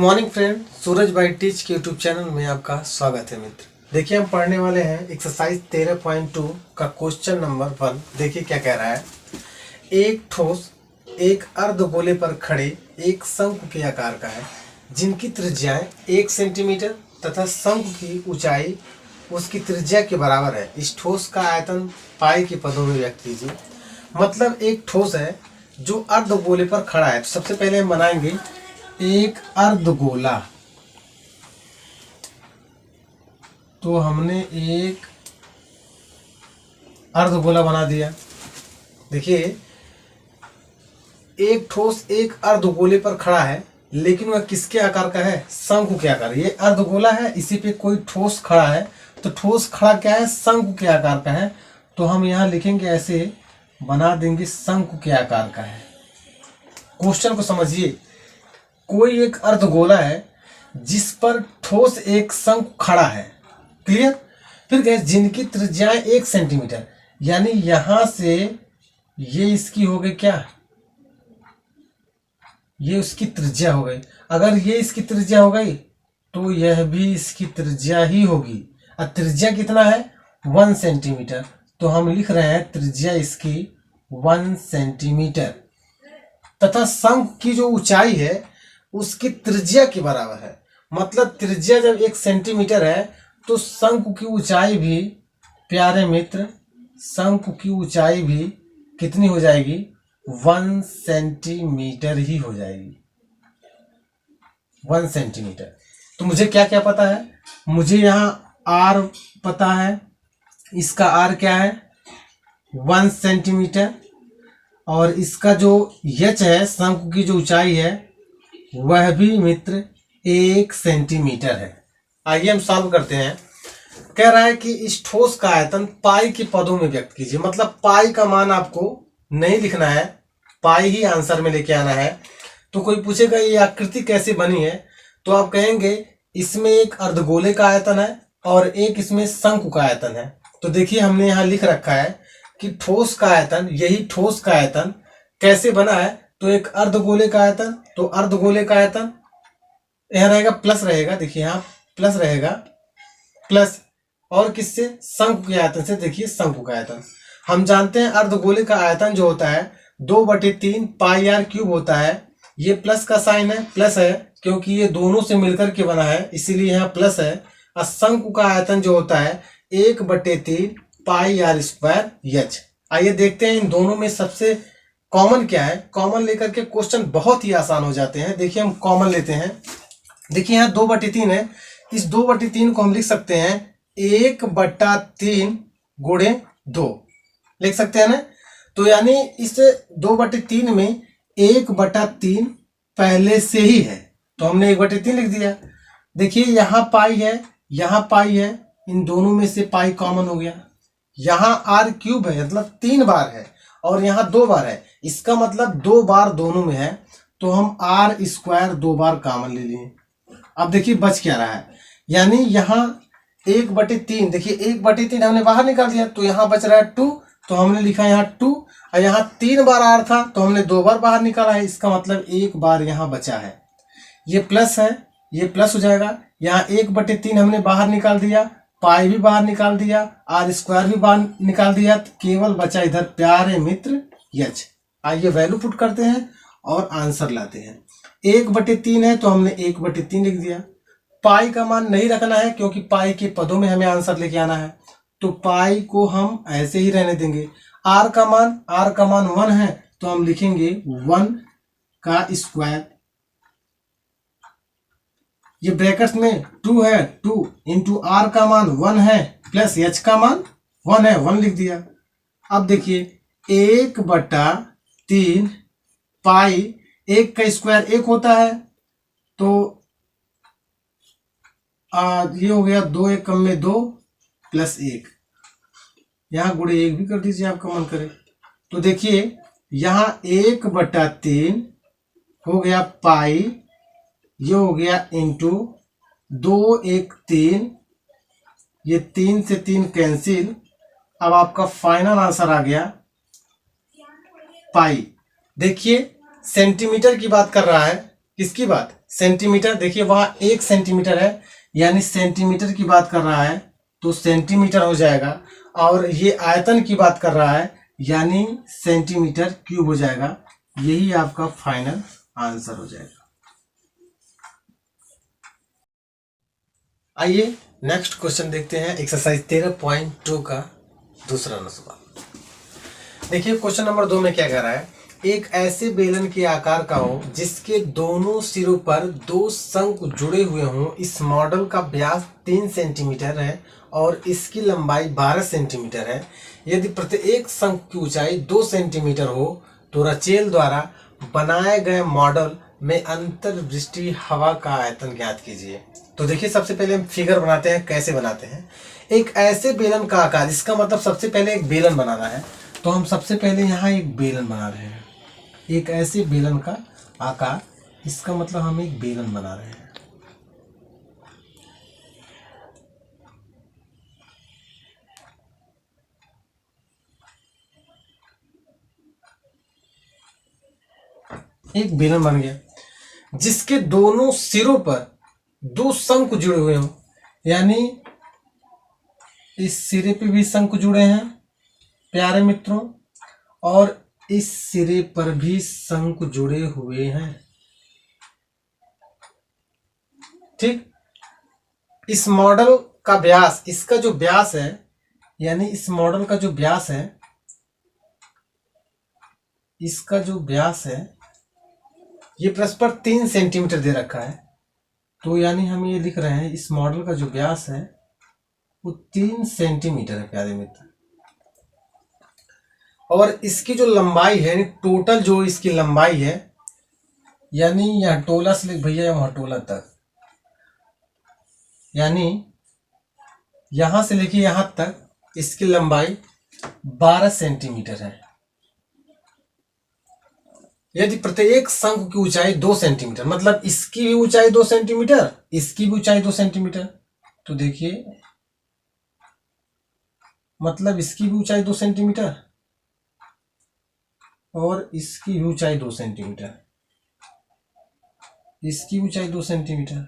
Morning friend, सूरज भाई teach के YouTube channel में आपका स्वागत है मित्र। देखिए हम पढ़ने वाले हैं एक्सरसाइज 13.2 का क्वेश्चन नंबर 1। देखिए क्या कह रहा है। एक ठोस एक अर्धगोले पर खड़े एक शंकु के आकार का है जिनकी त्रिज्याएं 1 सेंटीमीटर तथा शंकु की ऊंचाई उसकी त्रिज्या के बराबर है। इस ठोस का आयतन पाई के पदों में व्यक्त कीजिए। मतलब एक ठोस है जो अर्धगोले पर खड़ा है। तो सबसे पहले हम बनाएंगे एक अर्धगोला। तो हमने एक अर्धगोला बना दिया। देखिए एक ठोस एक अर्धगोले पर खड़ा है, लेकिन वह किसके आकार का है? शंकु के आकार। ये अर्धगोला है, इसी पे कोई ठोस खड़ा है, तो ठोस खड़ा क्या है? शंकु के आकार का है। तो हम यहां लिखेंगे, ऐसे बना देंगे, शंकु के आकार का है। क्वेश्चन को समझिए। कोई एक अर्धगोला है जिस पर ठोस एक शंकु खड़ा है। क्लियर? फिर कहे जिनकी त्रिज्याएं 1 सेंटीमीटर, यानी यहां से ये इसकी हो गई क्या? ये उसकी त्रिज्या हो गई। अगर ये इसकी त्रिज्या हो गई तो यह भी इसकी त्रिज्या ही होगी। और त्रिज्या कितना है? 1 सेंटीमीटर। तो हम लिख रहे हैं त्रिज्या इसकी 1 सेंटीमीटर तथा शंकु की जो ऊंचाई है उसकी त्रिज्या के बराबर है। मतलब त्रिज्या जब 1 सेंटीमीटर है तो शंकु की ऊंचाई भी, प्यारे मित्र, शंकु की ऊंचाई भी कितनी हो जाएगी? 1 सेंटीमीटर ही हो जाएगी। 1 सेंटीमीटर। तो मुझे क्या क्या पता है? मुझे यहाँ आर पता है। इसका आर क्या है? 1 सेंटीमीटर। और इसका जो एच है, शंकु की जो ऊंचाई है, वह भी मित्र 1 सेंटीमीटर है। आइए हम सॉल्व करते हैं। कह रहा है कि इस ठोस का आयतन पाई के पदों में व्यक्त कीजिए। मतलब पाई का मान आपको नहीं लिखना है, पाई ही आंसर में लेके आना है। तो कोई पूछेगा ये आकृति कैसे बनी है, तो आप कहेंगे इसमें एक अर्धगोले का आयतन है और एक इसमें शंकु का आयतन है। तो देखिए हमने यहाँ लिख रखा है कि ठोस का आयतन, यही ठोस का आयतन कैसे बना है। तो एक अर्धगोले का आयतन, तो अर्धगोले का आयतन यह रहेगा, प्लस रहेगा। देखिए यहाँ प्लस रहेगा, प्लस और किससे? शंकु के आयतन से। देखिए शंकु का आयतन हम जानते हैं, अर्धगोले का आयतन जो होता है 2/3 पाई आर क्यूब होता है। ये प्लस का साइन है, प्लस है क्योंकि ये दोनों से मिलकर के बना है, इसीलिए यहाँ प्लस है। और शंकु का आयतन जो होता है 1/3 पाई आर स्क्वायर एच। आइए देखते हैं इन दोनों में सबसे कॉमन क्या है। कॉमन लेकर के क्वेश्चन बहुत ही आसान हो जाते हैं। देखिए हम कॉमन लेते हैं। देखिए यहाँ 2/3 है। इस 2/3 को हम लिख सकते हैं 1/3 गुणे 2 लिख सकते हैं ना। तो यानी इस 2/3 में 1/3 पहले से ही है, तो हमने 1/3 लिख दिया। देखिए यहाँ पाई है, यहाँ पाई है, इन दोनों में से पाई कॉमन हो गया। यहाँ आर क्यूब है, मतलब 3 बार है, और यहाँ 2 बार है, इसका मतलब 2 बार दोनों में है। तो हम आर स्क्वायर 2 बार कॉमन ले लिए। अब देखिए बच क्या रहा है, यानी यहाँ 1/3, देखिए 1/3 हमने बाहर निकाल दिया, तो यहाँ बच रहा है 2, तो हमने लिखा यहाँ 2। और यहाँ 3 बार आर था, तो हमने 2 बार बाहर निकाला है, इसका मतलब 1 बार यहाँ बचा है। ये प्लस है, ये प्लस हो जाएगा। यहाँ 1/3 हमने बाहर निकाल दिया, पाई भी बाहर निकाल दिया, आर स्क्वायर भी बाहर निकाल दिया, तो केवल बचा इधर प्यारे मित्र एच। आइए वैल्यू पुट करते हैं और आंसर लाते हैं। 1/3 है तो हमने 1/3 लिख दिया। पाई का मान नहीं रखना है क्योंकि पाई के पदों में हमें आंसर लेके आना है, तो पाई को हम ऐसे ही रहने देंगे। आर का मान 1 है, तो हम लिखेंगे 1 का स्क्वायर। ये ब्रैकेट्स में 2 है, 2 इंटू आर का मान 1 है, प्लस एच का मान 1 है, 1 लिख दिया। अब देखिए 1/3 पाई, 1 का स्क्वायर 1 होता है, तो ये हो गया 2 1 कम में 2 प्लस 1, यहाँ गुणे 1 भी कर दीजिए आपका मन करे। तो देखिए यहाँ 1/3 हो गया पाई, ये हो गया इंटू 2 1 3, ये 3 से 3 कैंसिल। अब आपका फाइनल आंसर आ गया पाई। देखिए सेंटीमीटर की बात कर रहा है, किसकी बात? सेंटीमीटर। देखिए वहां 1 सेंटीमीटर है, यानी सेंटीमीटर की बात कर रहा है तो सेंटीमीटर हो जाएगा, और ये आयतन की बात कर रहा है यानी सेंटीमीटर क्यूब हो जाएगा। यही आपका फाइनल आंसर हो जाएगा। आइए नेक्स्ट क्वेश्चन देखते हैं, एक्सरसाइज 13.2 का दूसरा सवाल। देखिए क्वेश्चन नंबर 2 में क्या कह रहा है, एक ऐसे बेलन के आकार का हो जिसके दोनों सिरों पर 2 शंकु जुड़े हुए हों। इस मॉडल का व्यास 3 सेंटीमीटर है और इसकी लंबाई 12 सेंटीमीटर है। यदि प्रत्येक शंकु की ऊंचाई 2 सेंटीमीटर हो तो रचेल द्वारा बनाए गए मॉडल में अंतर्दृष्टि हवा का आयतन ज्ञात कीजिए। तो देखिए सबसे पहले हम फिगर बनाते हैं। कैसे बनाते हैं? एक ऐसे बेलन का आकार, इसका मतलब सबसे पहले एक बेलन बनाना है, तो हम सबसे पहले यहाँ एक बेलन बना रहे हैं। एक ऐसे बेलन का आकार, इसका मतलब हम एक बेलन बना रहे हैं। एक बेलन बन गया जिसके दोनों सिरों पर 2 शंकु जुड़े हुए हों, यानी इस सिरे पे भी शंकु जुड़े हैं प्यारे मित्रों, और इस सिरे पर भी शंकु जुड़े हुए हैं। ठीक, इस मॉडल का व्यास, इसका जो व्यास है, यानी इस मॉडल का जो व्यास है, इसका जो व्यास है, ये परस्पर 3 सेंटीमीटर दे रखा है। तो यानी हम ये लिख रहे हैं इस मॉडल का जो व्यास है वो 3 सेंटीमीटर है प्यारे मित्र। और इसकी जो लंबाई है, यानी टोटल जो इसकी लंबाई है, यानी यह टोला से भैया वहां टोला तक, यानी यहां से लेके यहां तक इसकी लंबाई 12 सेंटीमीटर है। यदि प्रत्येक शंकु की ऊंचाई 2 सेंटीमीटर, मतलब इसकी भी ऊंचाई 2 सेंटीमीटर, इसकी भी ऊंचाई 2 सेंटीमीटर, तो देखिए मतलब इसकी भी ऊंचाई 2 सेंटीमीटर और इसकी भी ऊंचाई 2 सेंटीमीटर, इसकी ऊंचाई 2 सेंटीमीटर।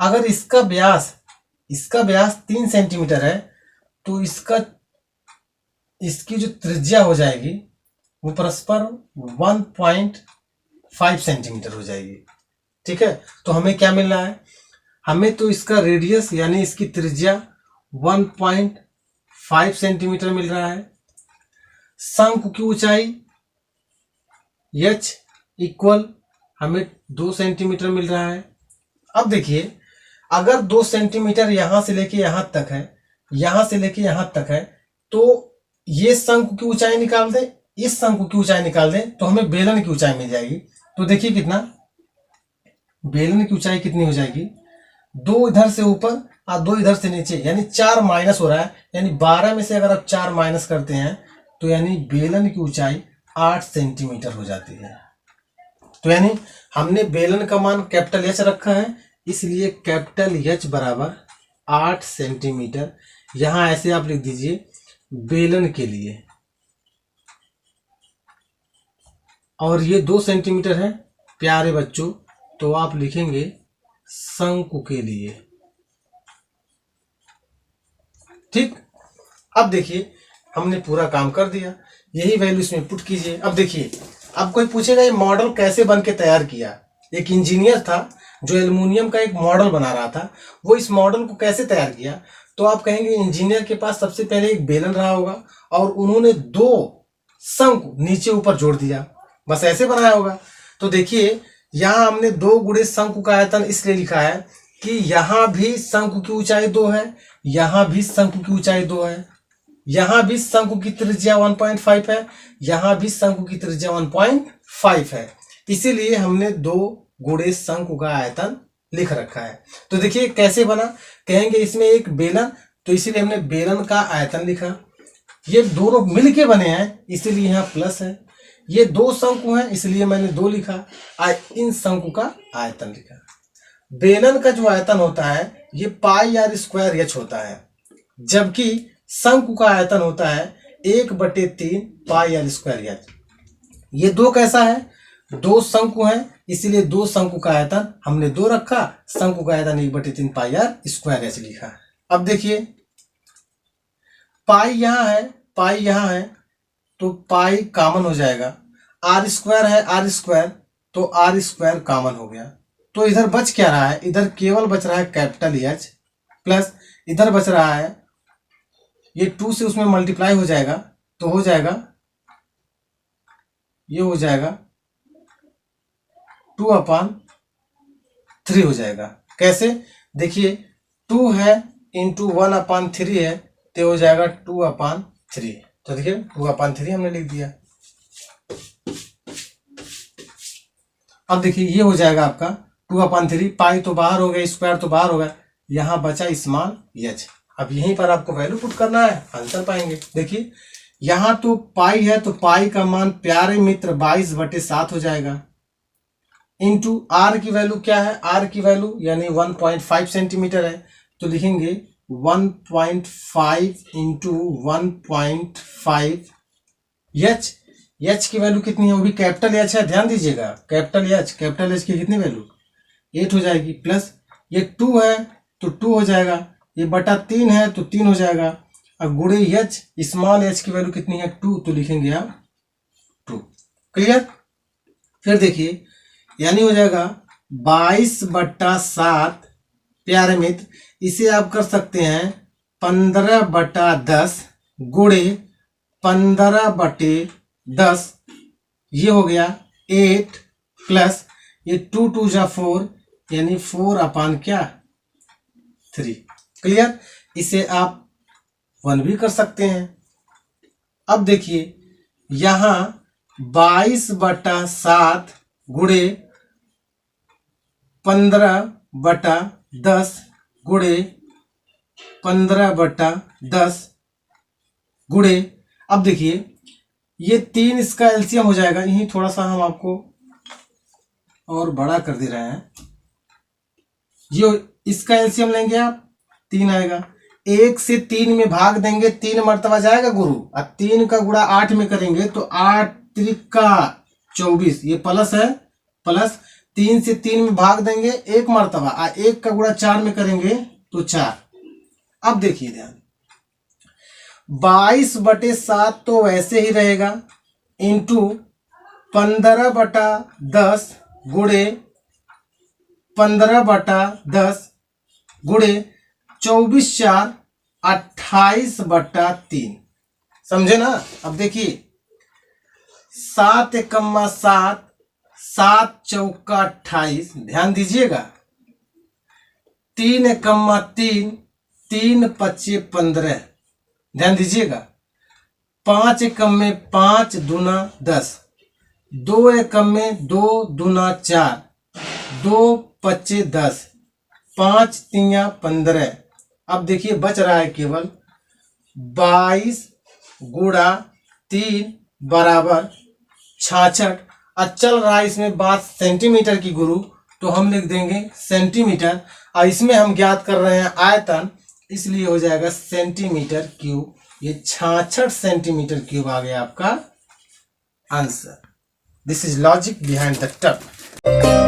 अगर इसका व्यास 3 सेंटीमीटर है तो इसकी जो त्रिज्या हो जाएगी वो परस्पर 1.5 सेंटीमीटर हो जाएगी। ठीक है, तो हमें क्या मिल रहा है? हमें तो इसका रेडियस यानी इसकी त्रिज्या 1.5 सेंटीमीटर मिल रहा है। शंकु की ऊंचाई h इक्वल हमें 2 सेंटीमीटर मिल रहा है। अब देखिए अगर 2 सेंटीमीटर यहां से लेके यहां तक है, यहां से लेके यहां तक है, तो ये शंकु की ऊंचाई निकाल दें, इस शंकु की ऊंचाई निकाल दें तो हमें बेलन की ऊंचाई मिल जाएगी। तो देखिए कितना, बेलन की ऊंचाई कितनी हो जाएगी? 2 इधर से ऊपर और 2 इधर से नीचे, यानी 4 माइनस हो रहा है, यानी 12 में से अगर आप 4 माइनस करते हैं तो यानी बेलन की ऊंचाई 8 सेंटीमीटर हो जाती है। तो यानी हमने बेलन का मान कैपिटल एच रखा है, इसलिए कैपिटल एच बराबर 8 सेंटीमीटर। यहां ऐसे आप लिख दीजिए बेलन के लिए, और ये 2 सेंटीमीटर है प्यारे बच्चों, तो आप लिखेंगे शंकु के लिए। ठीक, अब देखिए हमने पूरा काम कर दिया, यही वैल्यू इसमें पुट कीजिए। अब देखिए, अब कोई पूछेगा ये मॉडल कैसे बन के तैयार किया? एक इंजीनियर था जो एल्युमिनियम का एक मॉडल बना रहा था, वो इस मॉडल को कैसे तैयार किया? तो आप कहेंगे इंजीनियर के पास सबसे पहले एक बेलन रहा होगा और उन्होंने 2 शंकु नीचे ऊपर जोड़ दिया, बस ऐसे बनाया होगा। तो देखिए यहां हमने 2 गुणे शंकु का आयतन इसलिए लिखा है कि यहां भी शंकु की ऊंचाई 2 है, यहां भी शंकु की ऊंचाई 2 है, यहां भी शंकु की त्रिज्या 1.5 है, यहां भी शंकु की त्रिज्या 1.5 है, इसीलिए हमने 2 गुणे शंकु का आयतन लिख रखा है। तो देखिए कैसे बना, कहेंगे इसमें एक बेलन, तो इसीलिए हमने बेलन का आयतन लिखा। ये दोनों मिलके बने हैं इसलिए यहाँ प्लस है। ये 2 शंकु हैं इसलिए मैंने 2 लिखा, इन शंकु का आयतन लिखा। बेलन का जो आयतन होता है ये पाई आर स्क्वायर एच होता है, जबकि शंकु का आयतन होता है 1/3 पाई आर स्क्वायर एच। ये 2 कैसा है? दो शंकु हैं, इसीलिए दो शंकु का आयतन हमने 2 रखा, शंकु का आयतन 1/3 पाई आर स्क्वायर एच लिखा। अब देखिए पाई यहाँ है, पाई यहाँ है, तो पाई कॉमन हो जाएगा। आर स्क्वायर है, आर स्क्वायर, तो आर स्क्वायर कॉमन हो गया। तो इधर बच क्या रहा है, इधर केवल बच रहा है कैपिटल एच, प्लस इधर बच रहा है ये 2 से उसमें मल्टीप्लाई हो जाएगा, तो हो जाएगा ये हो जाएगा 2/3 हो जाएगा। कैसे, देखिए 2 है इंटू 1/3 है, तो हो जाएगा 2/3। तो देखिए 2/3 हमने लिख दिया। अब देखिए ये हो जाएगा आपका 2/3, पाई तो बाहर हो गया, स्क्वायर तो बाहर हो गया, यहां बचा स्मॉल एच। अब यहीं पर आपको वैल्यू पुट करना है, आंसर पाएंगे। देखिए यहां तो पाई है, तो पाई का मान प्यारे मित्र 22/7 हो जाएगा, इंटू आर की वैल्यू क्या है, आर की वैल्यू यानी 1.5 सेंटीमीटर है, तो लिखेंगे 1.5 इंटू 1.5 एच। एच की वैल्यू कितनी है, वो भी कैपिटल एच है, ध्यान दीजिएगा, कैपिटल एच की कितनी वैल्यू 8 हो जाएगी, प्लस ये 2 है तो 2 हो जाएगा, ये बटा 3 है तो 3 हो जाएगा, अब गुणे एच, स्मॉल एच की वैल्यू कितनी है 2, तो लिखेंगे आप 2। क्लियर। फिर देखिए यानी हो जाएगा 22/7 प्यारे मित्र, इसे आप कर सकते हैं 15/10 गुणे 15/10, ये हो गया 8, प्लस ये 2 2 जा 4 यानी 4/3। क्लियर। इसे आप 1 भी कर सकते हैं। अब देखिए यहां 22/7 गुणे 15/10 गुणे 15/10 गुणे, अब देखिए ये 3 इसका एलसीएम हो जाएगा, यही थोड़ा सा हम आपको और बड़ा कर दे रहे हैं, ये इसका एलसीएम लेंगे आप 3 आएगा, 1 से 3 में भाग देंगे 3 मर्तबा जाएगा गुरु, और 3 का गुणा 8 में करेंगे तो 8 त्रिका 24, ये प्लस है, प्लस 3 से 3 में भाग देंगे 1 मर्तबा, और 1 का गुणा 4 में करेंगे तो 4। अब देखिए ध्यान, 22/7 तो वैसे ही रहेगा, इंटू 15/10 गुणे 15/10 गुणे 24/4 28/3, समझे ना। अब देखिए 7 एकम्मा 7, 7 चौका 28, ध्यान दीजिएगा, 3 एकम्मा 3, 3 पच्चे 15, ध्यान दीजिएगा, 5 एकम में 5 दूना 10, 2 एकम में 2 दूना 4, 2 पच्चे 10, 5 तिया 15। अब देखिए बच रहा है केवल 22 गुणा 3 बराबर 66। अब चल रहा है इसमें बात सेंटीमीटर की गुरु, तो हम लिख देंगे सेंटीमीटर, और इसमें हम ज्ञात कर रहे हैं आयतन, इसलिए हो जाएगा सेंटीमीटर क्यूब। ये 66 सेंटीमीटर क्यूब आ गया आपका answer. This is logic behind the term.